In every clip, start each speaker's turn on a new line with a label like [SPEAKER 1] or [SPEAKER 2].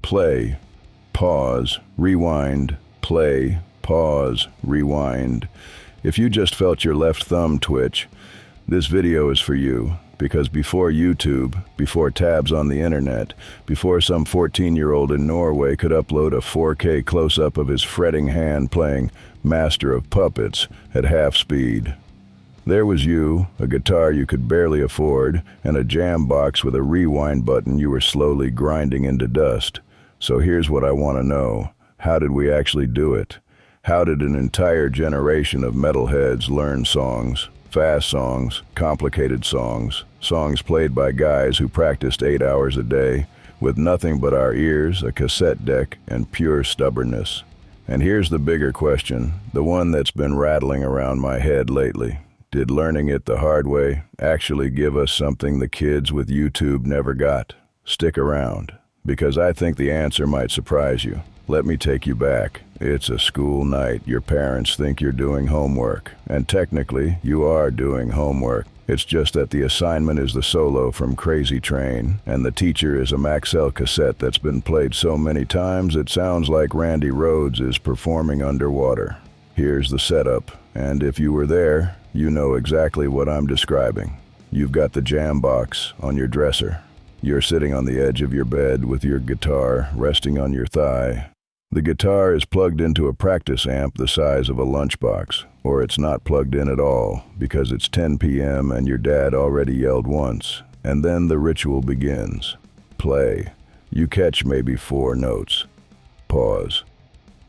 [SPEAKER 1] play, pause, rewind, play, pause, rewind. If you just felt your left thumb twitch, this video is for you, because before YouTube, before tabs on the internet, before some 14-year-old in Norway could upload a 4K close-up of his fretting hand playing Master of Puppets at half speed, there was you, a guitar you could barely afford, and a jam box with a rewind button you were slowly grinding into dust. So here's what I want to know. How did we actually do it? How did an entire generation of metalheads learn songs? Fast songs, complicated songs, songs played by guys who practiced 8 hours a day, with nothing but our ears, a cassette deck, and pure stubbornness. And here's the bigger question, the one that's been rattling around my head lately. Did learning it the hard way actually give us something the kids with YouTube never got? Stick around, because I think the answer might surprise you. Let me take you back. It's a school night. Your parents think you're doing homework, and technically, you are doing homework. It's just that the assignment is the solo from Crazy Train, and the teacher is a Maxell cassette that's been played so many times it sounds like Randy Rhoads is performing underwater. Here's the setup, and if you were there, you know exactly what I'm describing. You've got the jam box on your dresser. You're sitting on the edge of your bed with your guitar resting on your thigh. The guitar is plugged into a practice amp the size of a lunchbox, or it's not plugged in at all because it's 10 p.m. and your dad already yelled once, and then the ritual begins. Play. You catch maybe 4 notes. Pause.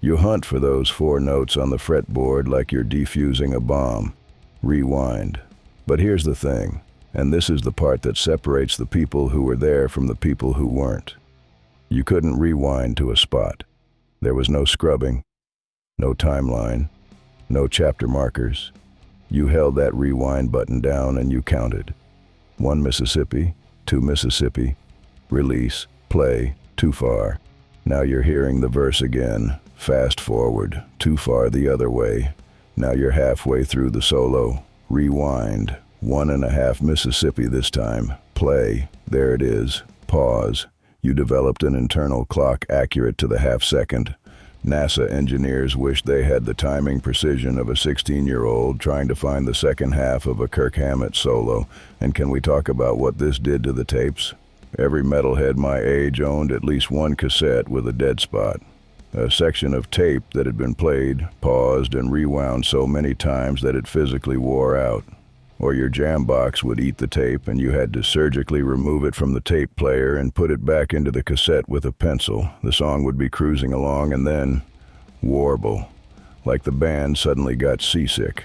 [SPEAKER 1] You hunt for those 4 notes on the fretboard like you're defusing a bomb. Rewind. But here's the thing, and this is the part that separates the people who were there from the people who weren't. You couldn't rewind to a spot. There was no scrubbing, no timeline, no chapter markers. You held that rewind button down and you counted. 1 Mississippi, 2 Mississippi, release, play, too far. Now you're hearing the verse again. Fast forward, too far the other way. Now you're halfway through the solo. Rewind, 1.5 Mississippi this time. Play, there it is. Pause. You developed an internal clock accurate to the half-second. NASA engineers wish they had the timing precision of a 16-year-old trying to find the second half of a Kirk Hammett solo. And can we talk about what this did to the tapes? Every metalhead my age owned at least 1 cassette with a dead spot. A section of tape that had been played, paused, and rewound so many times that it physically wore out. Or your jam box would eat the tape and you had to surgically remove it from the tape player and put it back into the cassette with a pencil. The song would be cruising along and then warble, like the band suddenly got seasick.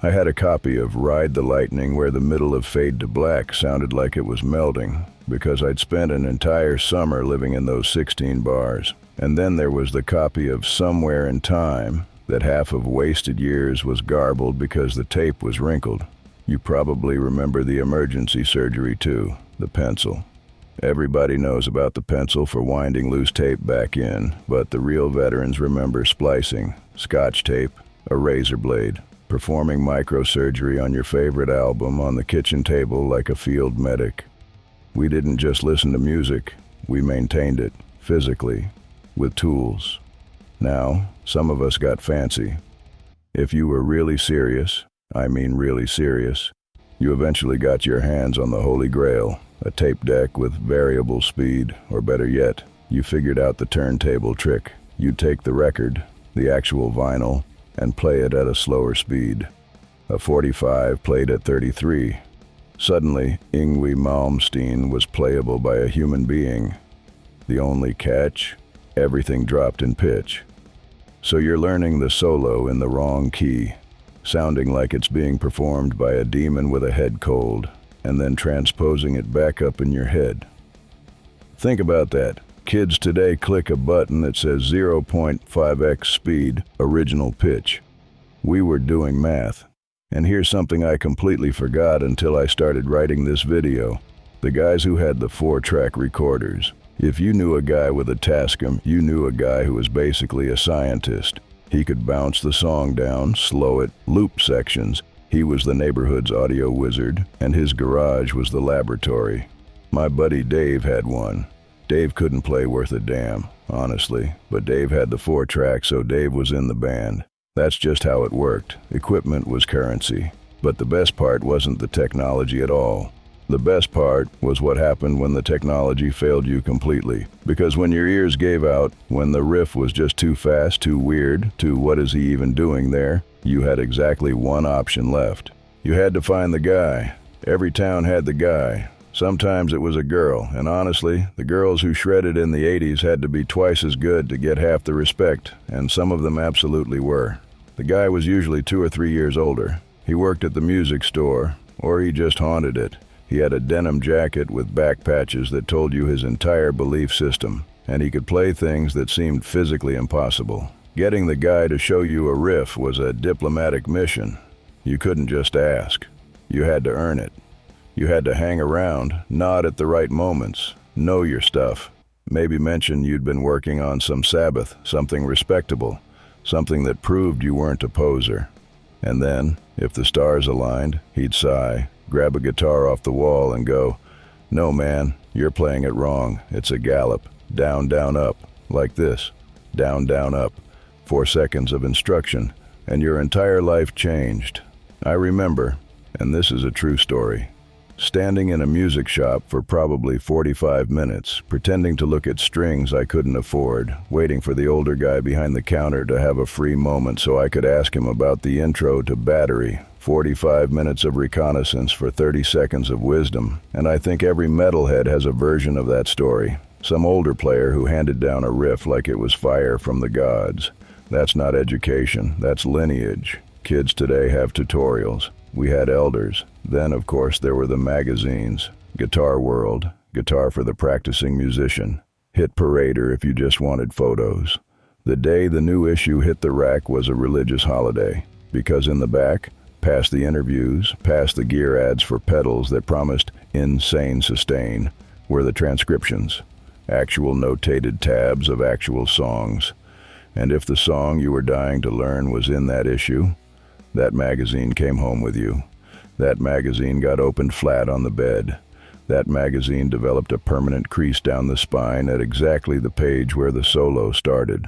[SPEAKER 1] I had a copy of Ride the Lightning where the middle of Fade to Black sounded like it was melding, because I'd spent an entire summer living in those 16 bars. And then there was the copy of Somewhere in Time that half of Wasted Years was garbled because the tape was wrinkled. You probably remember the emergency surgery too, the pencil. Everybody knows about the pencil for winding loose tape back in, but the real veterans remember splicing, scotch tape, a razor blade, performing microsurgery on your favorite album on the kitchen table like a field medic. We didn't just listen to music, we maintained it, physically, with tools. Now, some of us got fancy. If you were really serious, I mean really serious, you eventually got your hands on the Holy Grail, a tape deck with variable speed, or better yet, you figured out the turntable trick. You'd take the record, the actual vinyl, and play it at a slower speed. A 45 played at 33. Suddenly, Yngwie Malmsteen was playable by a human being. The only catch? Everything dropped in pitch. So you're learning the solo in the wrong key, sounding like it's being performed by a demon with a head cold, and then transposing it back up in your head. Think about that. Kids today click a button that says 0.5x speed, original pitch. We were doing math. And here's something I completely forgot until I started writing this video. The guys who had the 4-track recorders. If you knew a guy with a Tascam, you knew a guy who was basically a scientist. He could bounce the song down, slow it, loop sections. He was the neighborhood's audio wizard, and his garage was the laboratory. My buddy Dave had one. Dave couldn't play worth a damn, honestly, but Dave had the 4-track, so Dave was in the band. That's just how it worked. Equipment was currency. But the best part wasn't the technology at all. The best part was what happened when the technology failed you completely. Because when your ears gave out, when the riff was just too fast, too weird, too what is he even doing there, you had exactly one option left. You had to find the guy. Every town had the guy. Sometimes it was a girl, and honestly, the girls who shredded in the 80s had to be twice as good to get half the respect, and some of them absolutely were. The guy was usually 2 or 3 years older. He worked at the music store, or he just haunted it. He had a denim jacket with back patches that told you his entire belief system, and he could play things that seemed physically impossible. Getting the guy to show you a riff was a diplomatic mission. You couldn't just ask. You had to earn it. You had to hang around, nod at the right moments, know your stuff, maybe mention you'd been working on some Sabbath, something respectable, something that proved you weren't a poser. And then, if the stars aligned, he'd sigh, grab a guitar off the wall and go, "No man, you're playing it wrong. It's a gallop. Down, down, up. Like this. Down, down, up." 4 seconds of instruction, and your entire life changed. I remember, and this is a true story, standing in a music shop for probably 45 minutes, pretending to look at strings I couldn't afford, waiting for the older guy behind the counter to have a free moment so I could ask him about the intro to Battery. 45 minutes of reconnaissance for 30 seconds of wisdom, and I think every metalhead has a version of that story. Some older player who handed down a riff like it was fire from the gods. That's not education, that's lineage. Kids today have tutorials. We had elders. Then, of course, there were the magazines. Guitar World, Guitar for the Practicing Musician. Hit Parader if you just wanted photos. The day the new issue hit the rack was a religious holiday, because in the back, past the interviews, past the gear ads for pedals that promised insane sustain, were the transcriptions, actual notated tabs of actual songs. And if the song you were dying to learn was in that issue, that magazine came home with you. That magazine got opened flat on the bed. That magazine developed a permanent crease down the spine at exactly the page where the solo started.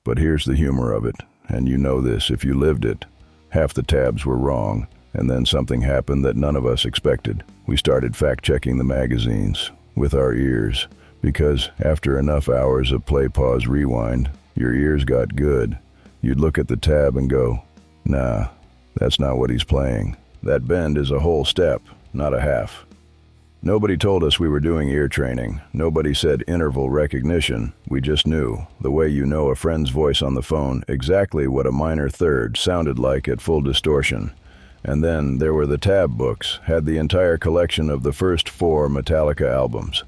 [SPEAKER 1] But here's the humor of it, and you know this if you lived it. Half the tabs were wrong, and then something happened that none of us expected. We started fact-checking the magazines with our ears, because after enough hours of play, pause, rewind, your ears got good. You'd look at the tab and go, "Nah, that's not what he's playing. That bend is a whole step, not a half." Nobody told us we were doing ear training. Nobody said interval recognition. We just knew, the way you know a friend's voice on the phone, exactly what a minor third sounded like at full distortion. And then there were the tab books, had the entire collection of the first 4 Metallica albums.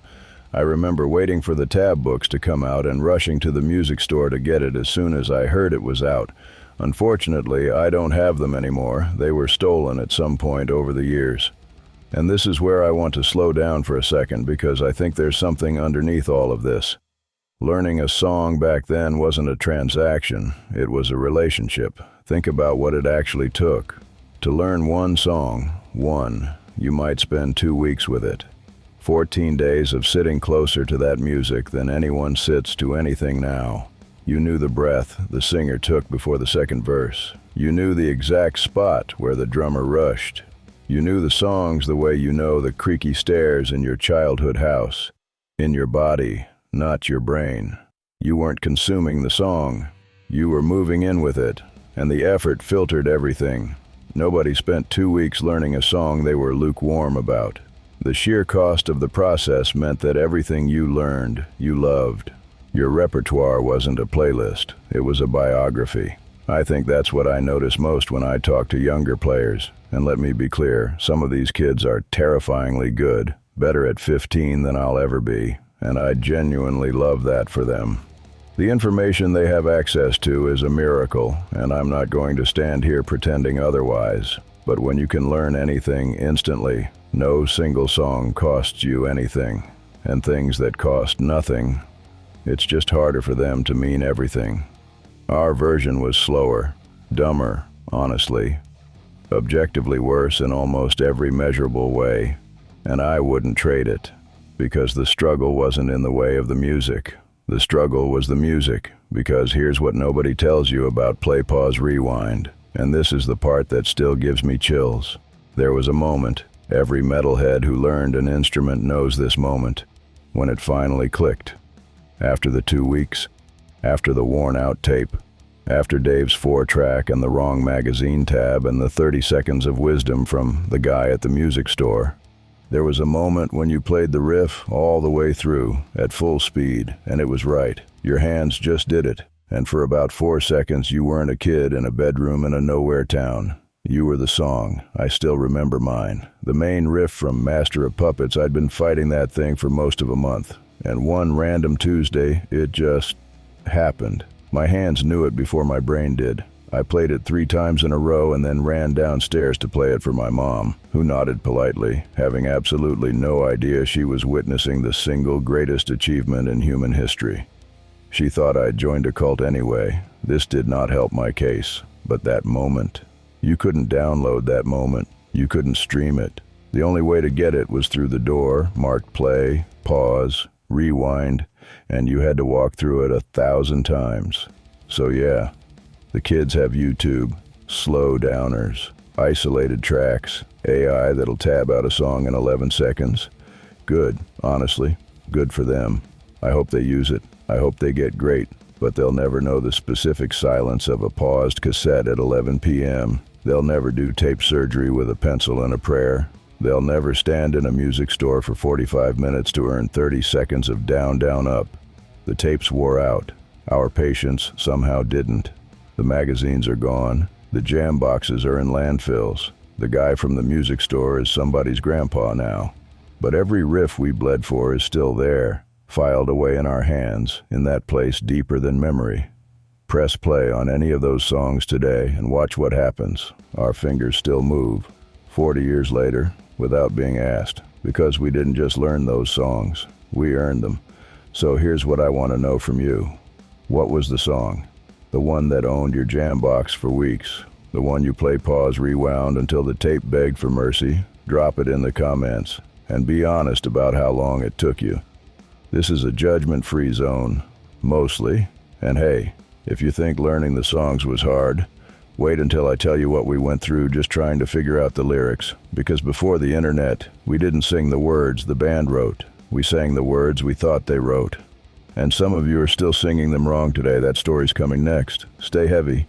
[SPEAKER 1] I remember waiting for the tab books to come out and rushing to the music store to get it as soon as I heard it was out. Unfortunately, I don't have them anymore. They were stolen at some point over the years. And this is where I want to slow down for a second, because I think there's something underneath all of this. Learning a song back then wasn't a transaction, it was a relationship. Think about what it actually took. To learn one song, you might spend 2 weeks with it. 14 days of sitting closer to that music than anyone sits to anything now. You knew the breath the singer took before the second verse. You knew the exact spot where the drummer rushed. You knew the songs the way you know the creaky stairs in your childhood house. In your body, not your brain. You weren't consuming the song. You were moving in with it, and the effort filtered everything. Nobody spent 2 weeks learning a song they were lukewarm about. The sheer cost of the process meant that everything you learned, you loved. Your repertoire wasn't a playlist, it was a biography. I think that's what I notice most when I talk to younger players. And let me be clear, some of these kids are terrifyingly good, better at 15 than I'll ever be, and I genuinely love that for them. The information they have access to is a miracle, and I'm not going to stand here pretending otherwise. But when you can learn anything instantly, no single song costs you anything, and things that cost nothing, it's just harder for them to mean everything. Our version was slower, dumber, honestly, objectively worse in almost every measurable way, and I wouldn't trade it. because the struggle wasn't in the way of the music. The struggle was the music, because here's what nobody tells you about play, pause, rewind. And this is the part that still gives me chills. There was a moment, every metalhead who learned an instrument knows this moment, when it finally clicked. After the 2 weeks, after the worn-out tape, after Dave's 4-track and the wrong magazine tab and the 30 seconds of wisdom from the guy at the music store. There was a moment when you played the riff all the way through, at full speed, and it was right. Your hands just did it, and for about 4 seconds you weren't a kid in a bedroom in a nowhere town. You were the song. I still remember mine. The main riff from Master of Puppets. I'd been fighting that thing for most of a month, and one random Tuesday, it just happened. My hands knew it before my brain did. I played it 3 times in a row and then ran downstairs to play it for my mom, who nodded politely, having absolutely no idea she was witnessing the single greatest achievement in human history. She thought I'd joined a cult anyway. This did not help my case. But that moment, you couldn't download that moment. You couldn't stream it. The only way to get it was through the door, marked play, pause, rewind, and you had to walk through it 1,000 times. So yeah, the kids have YouTube, slow downers, isolated tracks, AI that'll tab out a song in 11 seconds. Good, honestly, good for them. I hope they use it. I hope they get great, but they'll never know the specific silence of a paused cassette at 11 p.m. They'll never do tape surgery with a pencil and a prayer. They'll never stand in a music store for 45 minutes to earn 30 seconds of down, down, up. The tapes wore out. Our patience somehow didn't. The magazines are gone. The jam boxes are in landfills. The guy from the music store is somebody's grandpa now. But every riff we bled for is still there, filed away in our hands, in that place deeper than memory. Press play on any of those songs today and watch what happens. Our fingers still move. 40 years later, without being asked, because we didn't just learn those songs, we earned them. So here's what I want to know from you. What was the song? The one that owned your jam box for weeks? The one you play, pause, rewound until the tape begged for mercy? Drop it in the comments, and be honest about how long it took you. This is a judgment-free zone, mostly, and hey, if you think learning the songs was hard, wait until I tell you what we went through just trying to figure out the lyrics, because before the internet, we didn't sing the words the band wrote. We sang the words we thought they wrote. And some of you are still singing them wrong today. That story's coming next. Stay heavy.